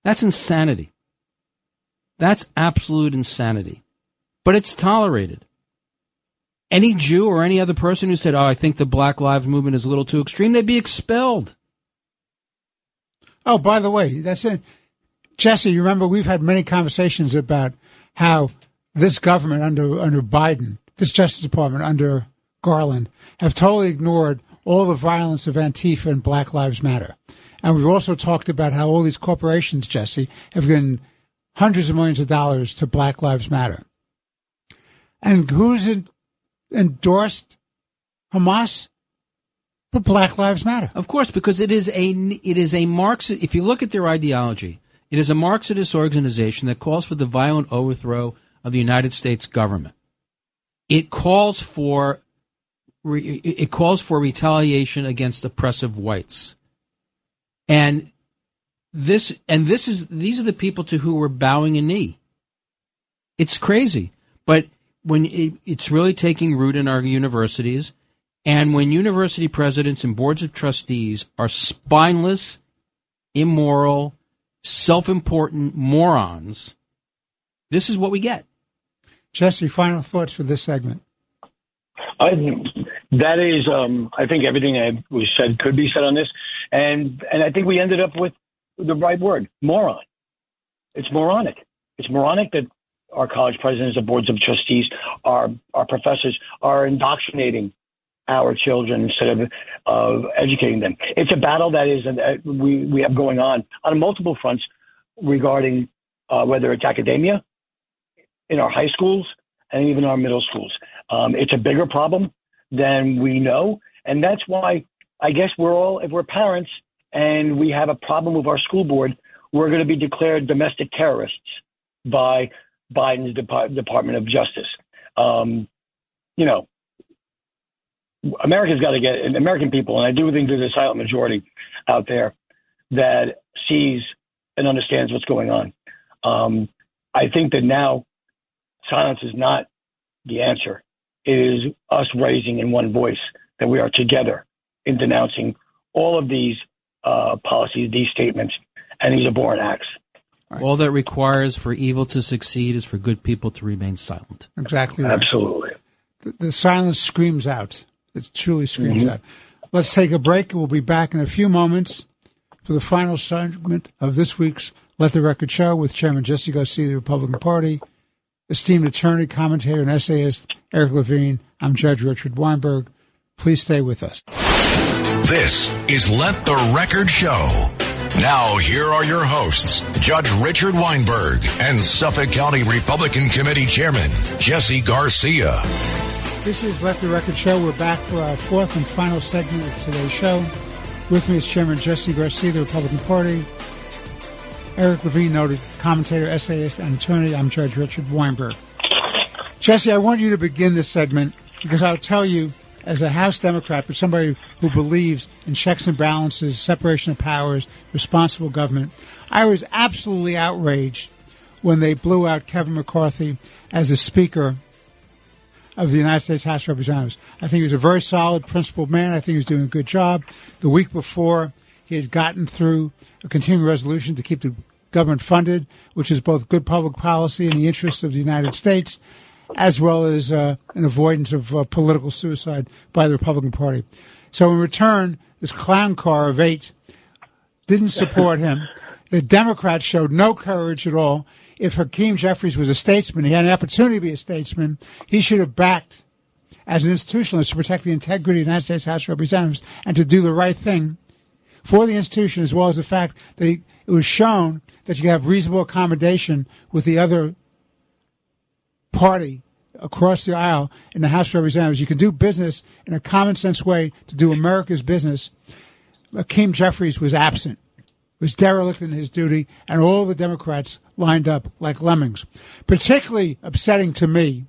That's insanity. That's absolute insanity. But it's tolerated. Any Jew or any other person who said, I think the Black Lives Movement is a little too extreme, they'd be expelled. Oh, by the way, that's it. Jesse, you remember we've had many conversations about how this government under Biden, this Justice Department under Garland, have totally ignored all the violence of Antifa and Black Lives Matter. And we've also talked about how all these corporations, Jesse, have given hundreds of millions of dollars to Black Lives Matter. And who's endorsed Hamas? But Black Lives Matter. Of course, because it is a Marxist, if you look at their ideology, it is a Marxist organization that calls for the violent overthrow of the United States government. It calls for retaliation against oppressive whites. And these are the people to who we're bowing a knee. It's crazy. But when it's really taking root in our universities, and when university presidents and boards of trustees are spineless, immoral, self-important morons, this is what we get. Jesse, final thoughts for this segment. That is, I think everything that was said could be said on this. And I think we ended up with the right word, moron. It's moronic. It's moronic that our college presidents and boards of trustees, our professors are indoctrinating our children instead of educating them. It's a battle that we have going on multiple fronts regarding whether it's academia, in our high schools, and even our middle schools. It's a bigger problem than we know. And that's why I guess if we're parents and we have a problem with our school board, we're going to be declared domestic terrorists by Biden's Department of Justice. America's got to get, American people, and I do think there's a silent majority out there that sees and understands what's going on. I think that now silence is not the answer. It is us raising in one voice that we are together in denouncing all of these policies, these statements, and these abhorrent acts. All that requires for evil to succeed is for good people to remain silent. Exactly right. Absolutely. The silence screams out. It truly screams out. Let's take a break, and we'll be back in a few moments for the final segment of this week's Let the Record Show with Chairman Jesse Garcia of the Republican Party, esteemed attorney, commentator, and essayist Eric Levine. I'm Judge Richard Weinberg. Please stay with us. This is Let the Record Show. Now, here are your hosts, Judge Richard Weinberg and Suffolk County Republican Committee Chairman Jesse Garcia. This is Let the Record Show. We're back for our fourth and final segment of today's show. With me is Chairman Jesse Garcia of the Republican Party, Eric Levine, noted commentator, essayist, and attorney. I'm Judge Richard Weinberg. Jesse, I want you to begin this segment because I'll tell you, as a House Democrat, but somebody who believes in checks and balances, separation of powers, responsible government, I was absolutely outraged when they blew out Kevin McCarthy as the Speaker of the United States House of Representatives. I think he was a very solid, principled man. I think he was doing a good job. The week before, he had gotten through a continuing resolution to keep the government funded, which is both good public policy in the interests of the United States, as well as an avoidance of political suicide by the Republican Party. So in return, this clown car of 8 didn't support him. The Democrats showed no courage at all. If Hakeem Jeffries was a statesman, he had an opportunity to be a statesman, he should have backed as an institutionalist to protect the integrity of the United States House of Representatives and to do the right thing for the institution, as well as the fact that it was shown that you have reasonable accommodation with the other party across the aisle in the House of Representatives. You can do business in a common sense way to do America's business. Hakeem Jeffries was absent, was derelict in his duty, and all the Democrats lined up like lemmings. Particularly upsetting to me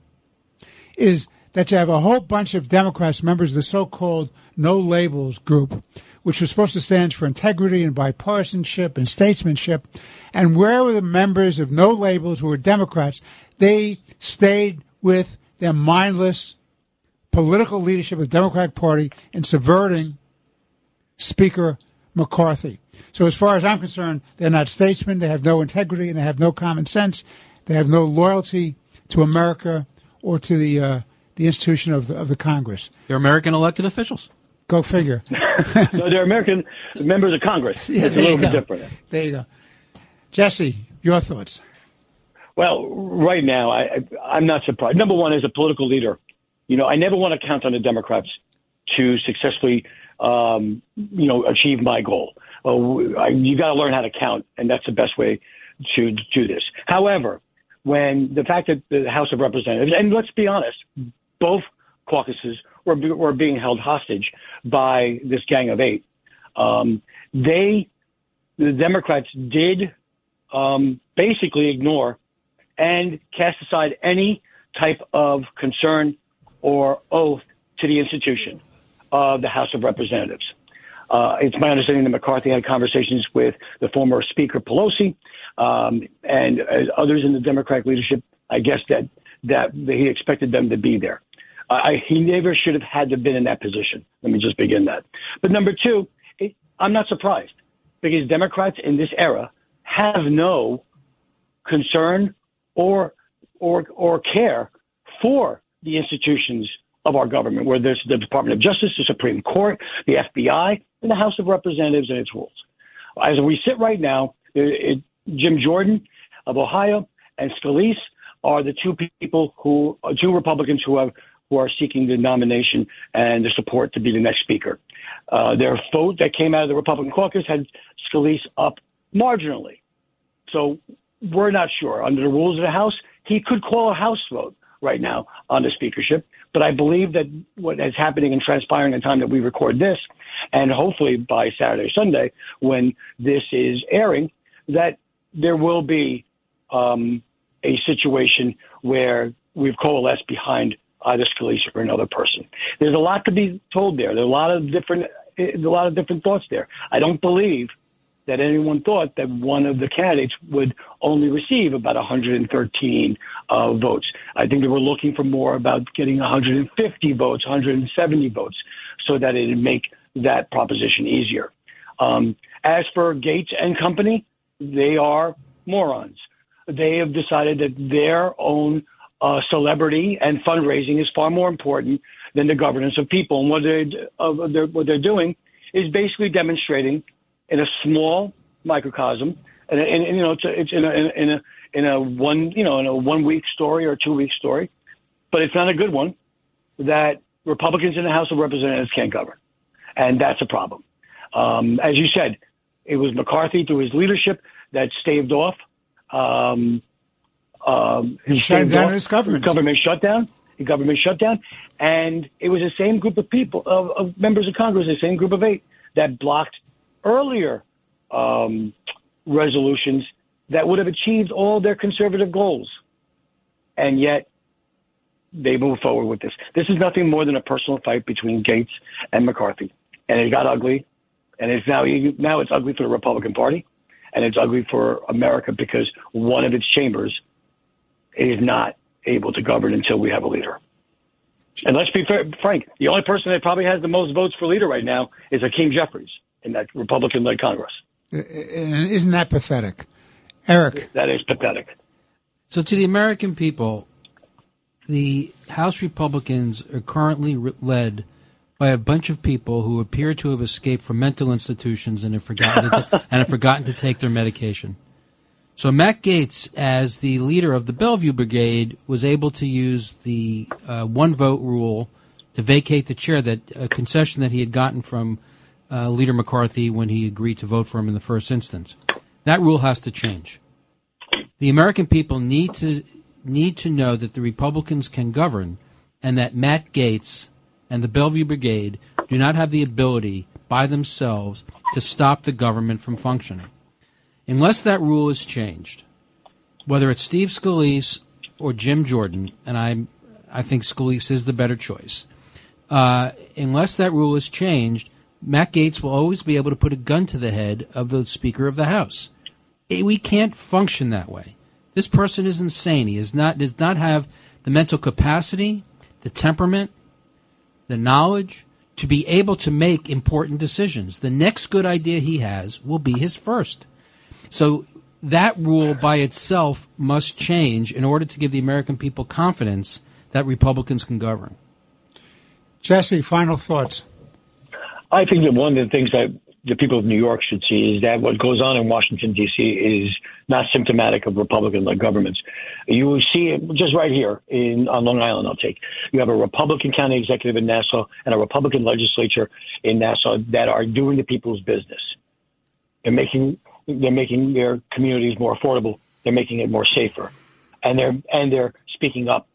is that you have a whole bunch of Democrats, members of the so-called No Labels group, which was supposed to stand for integrity and bipartisanship and statesmanship. And where were the members of No Labels who were Democrats? They stayed with their mindless political leadership of the Democratic Party in subverting Speaker McCarthy. So as far as I'm concerned, they're not statesmen, they have no integrity, and they have no common sense. They have no loyalty to America or to the institution of the Congress. They're American elected officials. Go figure. No, they're American members of Congress. Yeah, it's a little bit different. There you go. Jesse, your thoughts? Well, right now, I'm not surprised. Number one, as a political leader, I never want to count on the Democrats to successfully, achieve my goal. You got to learn how to count, and that's the best way to do this. However, when the fact that the House of Representatives, and let's be honest, both caucuses were being held hostage by this Gang of 8, the Democrats did basically ignore and cast aside any type of concern or oath to the institution of the House of Representatives. It's my understanding that McCarthy had conversations with the former Speaker Pelosi and others in the Democratic leadership. I guess that he expected them to be there. He never should have had to have been in that position. Let me just begin that. But number two, I'm not surprised because Democrats in this era have no concern or care for the institutions of our government, whether it's the Department of Justice, the Supreme Court, the FBI, and the House of Representatives and its rules. As we sit right now, Jim Jordan of Ohio and Scalise are the two Republicans who are seeking the nomination and the support to be the next speaker. Their vote that came out of the Republican caucus had Scalise up marginally. So we're not sure. Under the rules of the House, he could call a House vote right now on the speakership, But I believe that what is happening and transpiring in the time that we record this, and hopefully by Saturday, Sunday, when this is airing, that there will be a situation where we've coalesced behind either Scalise or another person. There's a lot to be told there. There's a lot of different thoughts there. I don't believe that anyone thought that one of the candidates would only receive about 113 votes. I think they were looking for more about getting 150 votes, 170 votes, so that it would make that proposition easier. As for Gates and company, they are morons. They have decided that their own celebrity and fundraising is far more important than the governance of people. And what they're doing is basically demonstrating in a small microcosm, and it's in a 1 week story or 2 week story, but it's not a good one, that Republicans in the House of Representatives can't govern, and that's a problem. As you said, it was McCarthy through his leadership that staved off. He shut down his government. Government shutdown, and it was the same group of people, of members of Congress, the same group of 8 that blocked earlier resolutions that would have achieved all their conservative goals. And yet they move forward with this. This is nothing more than a personal fight between Gates and McCarthy. And it got ugly. And it's now it's ugly for the Republican Party. And it's ugly for America because one of its chambers is not able to govern until we have a leader. And let's be frank, the only person that probably has the most votes for leader right now is Hakeem Jeffries in that Republican-led Congress. And isn't that pathetic? Eric. That is pathetic. So to the American people, the House Republicans are currently led by a bunch of people who appear to have escaped from mental institutions and have forgotten to take their medication. So Matt Gaetz, as the leader of the Bellevue Brigade, was able to use the one-vote rule to vacate the chair, that a concession that he had gotten from Leader McCarthy when he agreed to vote for him in the first instance. That rule has to change. The American people need to know that the Republicans can govern, and that Matt Gaetz and the Bellevue Brigade do not have the ability by themselves to stop the government from functioning. Unless that rule is changed, whether it's Steve Scalise or Jim Jordan, and I think Scalise is the better choice, unless that rule is changed, Matt Gaetz will always be able to put a gun to the head of the Speaker of the House. We can't function that way. This person is insane. He does not have the mental capacity, the temperament, the knowledge to be able to make important decisions. The next good idea he has will be his first. So that rule by itself must change in order to give the American people confidence that Republicans can govern. Jesse, final thoughts. I think that one of the things that the people of New York should see is that what goes on in Washington, D.C. is not symptomatic of Republican-led governments. You will see it just right here on Long Island, you have a Republican county executive in Nassau and a Republican legislature in Nassau that are doing the people's business. They're making their communities more affordable. They're making it more safer. And they're speaking up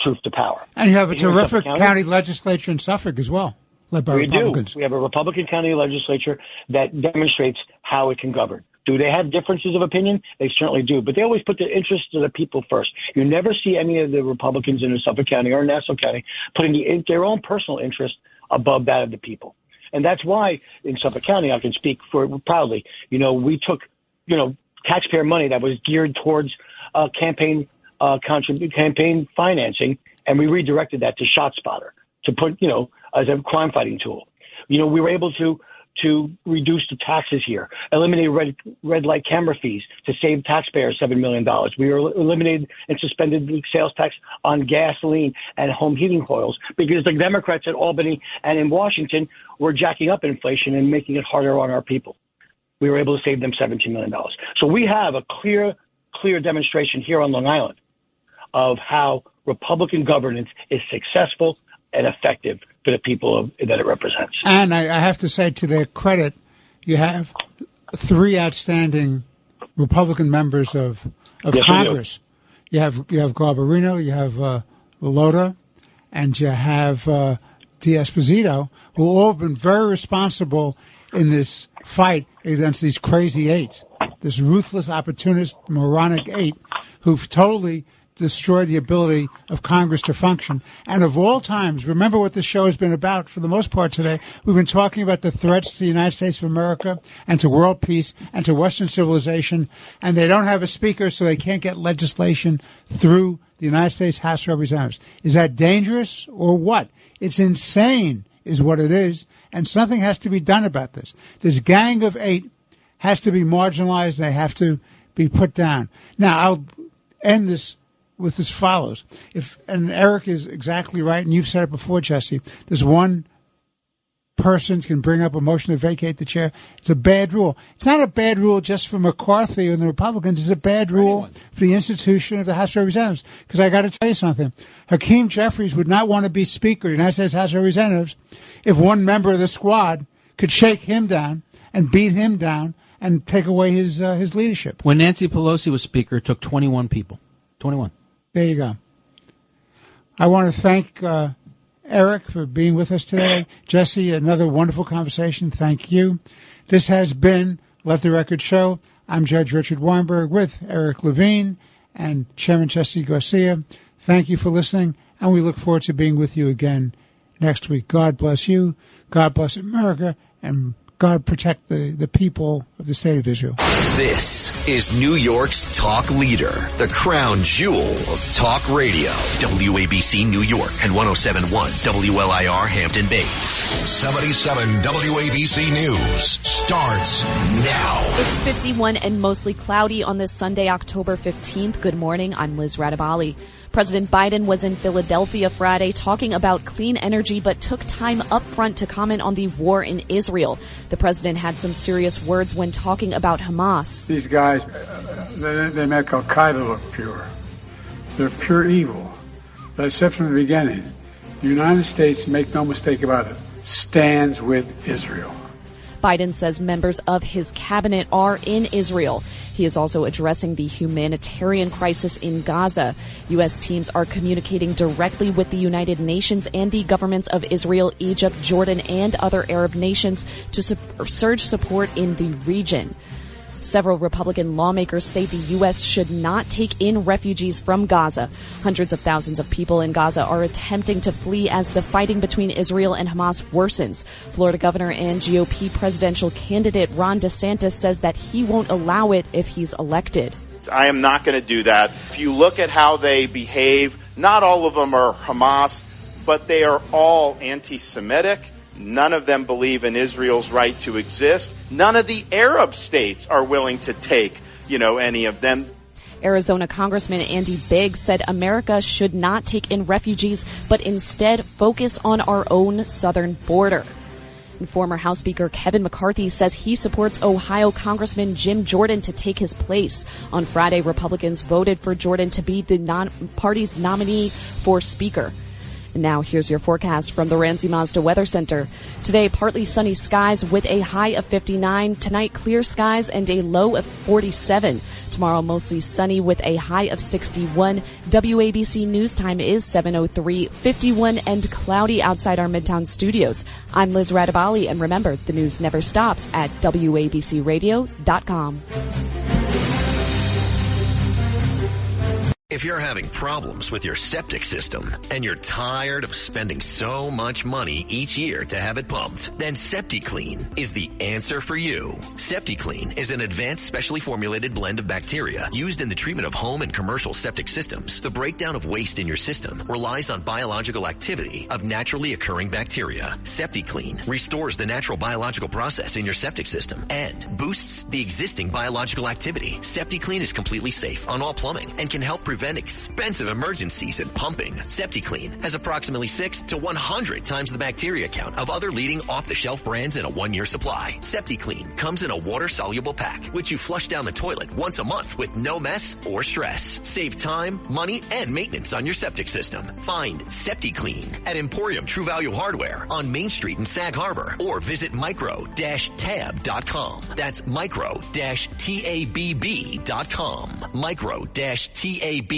truth to power. And you have a terrific county legislature in Suffolk as well. Led by Republicans. We have a Republican county legislature that demonstrates how it can govern. Do they have differences of opinion? They certainly do. But they always put the interests of the people first. You never see any of the Republicans in Suffolk County or Nassau County putting their own personal interest above that of the people. And that's why in Suffolk County, I can speak for proudly, we took, taxpayer money that was geared towards campaign financing, and we redirected that to ShotSpotter to put, as a crime fighting tool. We were able to reduce the taxes here, eliminate red light camera fees to save taxpayers $7 million. We eliminated and suspended the sales tax on gasoline and home heating oils because the Democrats at Albany and in Washington were jacking up inflation and making it harder on our people. We were able to save them $17 million. So we have a clear demonstration here on Long Island of how Republican governance is successful and effective for the people that it represents. And I have to say, to their credit, you have 3 outstanding Republican members of yes, Congress. You have Garbarino, you have Lota, and you have D'Esposito, who all have been very responsible in this fight against these crazy eights, this ruthless, opportunist, moronic eight, who've totally destroyed the ability of Congress to function. And of all times, remember what this show has been about for the most part today. We've been talking about the threats to the United States of America and to world peace and to Western civilization. And they don't have a speaker, so they can't get legislation through the United States House of Representatives. Is that dangerous or what? It's insane is what it is. And something has to be done about this. This gang of eight has to be marginalized. They have to be put down. Now, I'll end this with as follows. And Eric is exactly right, and you've said it before, Jesse. There's one person can bring up a motion to vacate the chair. It's a bad rule. It's not a bad rule just for McCarthy and the Republicans. It's a bad rule for the institution of the House of Representatives. Because I got to tell you something. Hakeem Jeffries would not want to be Speaker of the United States House of Representatives if one member of the squad could shake him down and beat him down and take away his leadership. When Nancy Pelosi was Speaker, it took 21 people. 21. There you go. I want to thank Eric for being with us today. Jesse, another wonderful conversation. Thank you. This has been Let the Record Show. I'm Judge Richard Weinberg with Eric Levine and Chairman Jesse Garcia. Thank you for listening, and we look forward to being with you again next week. God bless you. God bless America, and God protect the people of the state of Israel. This is New York's talk leader, the crown jewel of talk radio. WABC New York and 107.1 WLIR Hampton Bays. 77 WABC News starts now. It's 51 and mostly cloudy on this Sunday, October 15th. Good morning. I'm Liz Radabali. President Biden was in Philadelphia Friday talking about clean energy, but took time up front to comment on the war in Israel. The president had some serious words when talking about Hamas. These guys, they make Al-Qaeda look pure. They're pure evil. But I said from the beginning, the United States, make no mistake about it, stands with Israel. Biden says members of his cabinet are in Israel. He is also addressing the humanitarian crisis in Gaza. U.S. teams are communicating directly with the United Nations and the governments of Israel, Egypt, Jordan, and other Arab nations to surge support in the region. Several Republican lawmakers say the U.S. should not take in refugees from Gaza. Hundreds of thousands of people in Gaza are attempting to flee as the fighting between Israel and Hamas worsens. Florida Governor and GOP presidential candidate Ron DeSantis says that he won't allow it if he's elected. I am not going to do that. If you look at how they behave, not all of them are Hamas, but they are all anti-Semitic. None of them believe in Israel's right to exist. None of the Arab states are willing to take, any of them. Arizona Congressman Andy Biggs said America should not take in refugees, but instead focus on our own southern border. And former House Speaker Kevin McCarthy says he supports Ohio Congressman Jim Jordan to take his place. On Friday, Republicans voted for Jordan to be the party's nominee for Speaker. And now here's your forecast from the Ramsey Mazda Weather Center. Today, partly sunny skies with a high of 59. Tonight, clear skies and a low of 47. Tomorrow, mostly sunny with a high of 61. WABC News Time is 7:03, 51 and cloudy outside our Midtown studios. I'm Liz Radabali, and remember, the news never stops at WABCRadio.com. If you're having problems with your septic system and you're tired of spending so much money each year to have it pumped, then SeptiClean is the answer for you. SeptiClean is an advanced specially formulated blend of bacteria used in the treatment of home and commercial septic systems. The breakdown of waste in your system relies on biological activity of naturally occurring bacteria. SeptiClean restores the natural biological process in your septic system and boosts the existing biological activity. SeptiClean is completely safe on all plumbing and can help prevent expensive emergencies in pumping. SeptiClean has approximately 6 to 100 times the bacteria count of other leading off-the-shelf brands in a 1-year supply. SeptiClean comes in a water-soluble pack, which you flush down the toilet once a month with no mess or stress. Save time, money, and maintenance on your septic system. Find SeptiClean at Emporium True Value Hardware on Main Street in Sag Harbor, or visit micro-tab.com. That's micro-tabb.com. Micro-tabb.com.